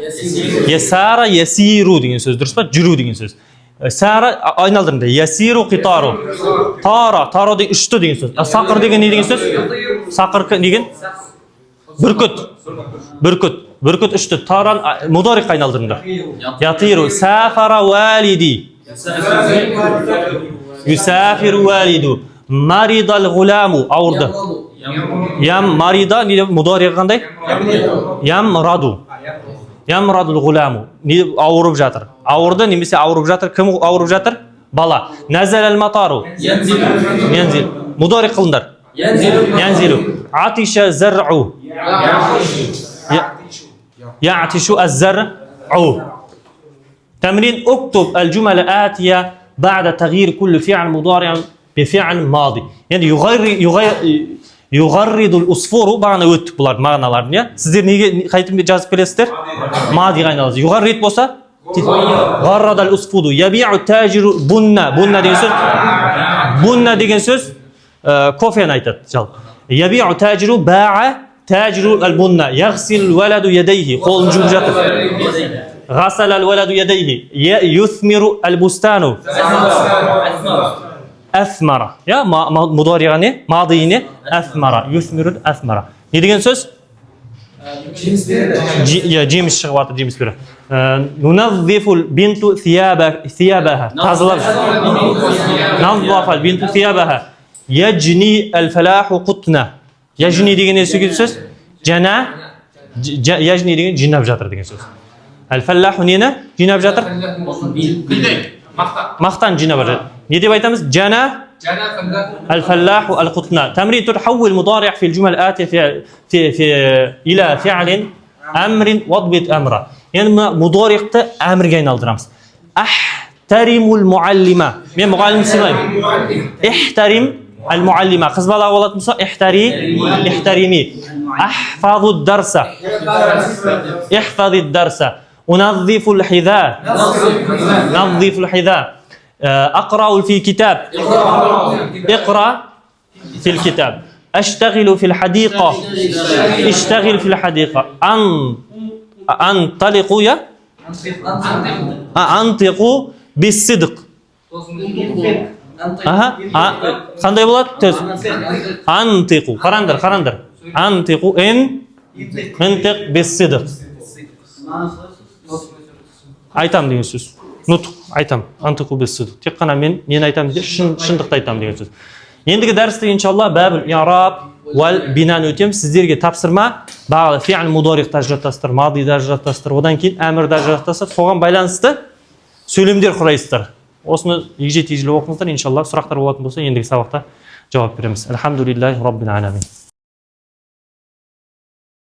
Ясара ясиру деген сөз, дұрыс па? Жүру деген сөз. Сара айналдырында. Ясиру қитару. Тара деген үшті деген сөз. Сақыр деген не деген сөз? Сақыр деген? Бүркіт үшті. Таран мудариққа айналдырында. Ятиру. Сафара валиди. Юсафиру валиду. Маридал гуламу. Ауырды. Ям марида мудариқы қандай? Ямраду. Ямрадул гуламу. Ауырып жатыр. Ауырды немесе ауырып жатыр. Кім ауырып жатыр? Бала. Назал ал-матару. Янзил. Мудариқ қылындар. Янзилу. Атиша зар'у. Я'тишу az-zar'u. تمرين اكتب الجمل الآتية بعد تغيير كل فعل مضارع بفعل ماضي. Yani يغرد الأصفور bağına öttük bular mağanalarını ya. Sizler neye kayıtım yazıp bilesizler? Madi'ye aynalısı. Yugarrid bolsa garradal usfudu. Yabi'u taciru bunna. Bunna degen söz kofeni aytadi. Yabi'u taciru ba'a taciru al bunna. Yaghsil veladu yadayhi. Qo'lini juvib жатыр. Ghasala al veladu yadayhi. Yuthmiru al bustanu. Asmara. Ya mudari'a ne? Madi ne? Asmara. Yuthmiru asmara. Ne degen söz? Cemiz çıkıp atı cemiz biri. Nunazziful bintu thiyabaha. Tazılab. Nazzafal bintu thiyabaha. Yajni al falahu qutna. Yajni degen ne söz? Jana. Yajni degen jinnab жатыр degen söz. Al falahu neni? Jinnab жатыр? Maqtan jinnab жатыр. Ne deb aytamiz? Jana الفلاح القطناء. تمرين تحول مضارع في الجمل الآتية في إلى فعل أمر واضبط أمره. يعني مضارعته أمر جاي نالدرامس. أحترم المعلمة. من معلم سلام. احترم المعلمة. قصب الله والله تمسا احترمي. أحفظ الدرس. احفظ الدرس. أنظف الحذاء. نظف الحذاء. أقرأ في كتاب. اقرأ في الكتاب. أشتغل في الحديقة. اشتغل في الحديقة. أنطلق يا أنطق بالصدق. قنداي بولات تез أنطق. قراندыр. أنطق انطق بالصدق. Айтам деген сөз. Нутук айтам. Антику бес-сидқ. Тек қана мен айтам деп шындықты айтам деген сөз. Ендігі дәрісте иншалла бабул i'раб вал бинаны өтеміз. Сіздерге тапсырма бағалы фи'л мудариқта ажыратасыздар, мадида ажыратасыздар, одан кейін әмірді ажыратасыздар. Соған байланысты сөйлемдер құрайсыздар. Осыны егжей-тегжейлі оқыңыздар. Иншалла сұрақтар болатын болса ендігі сабақта жауап береміз. Алхамдулиллахи раббил аламин.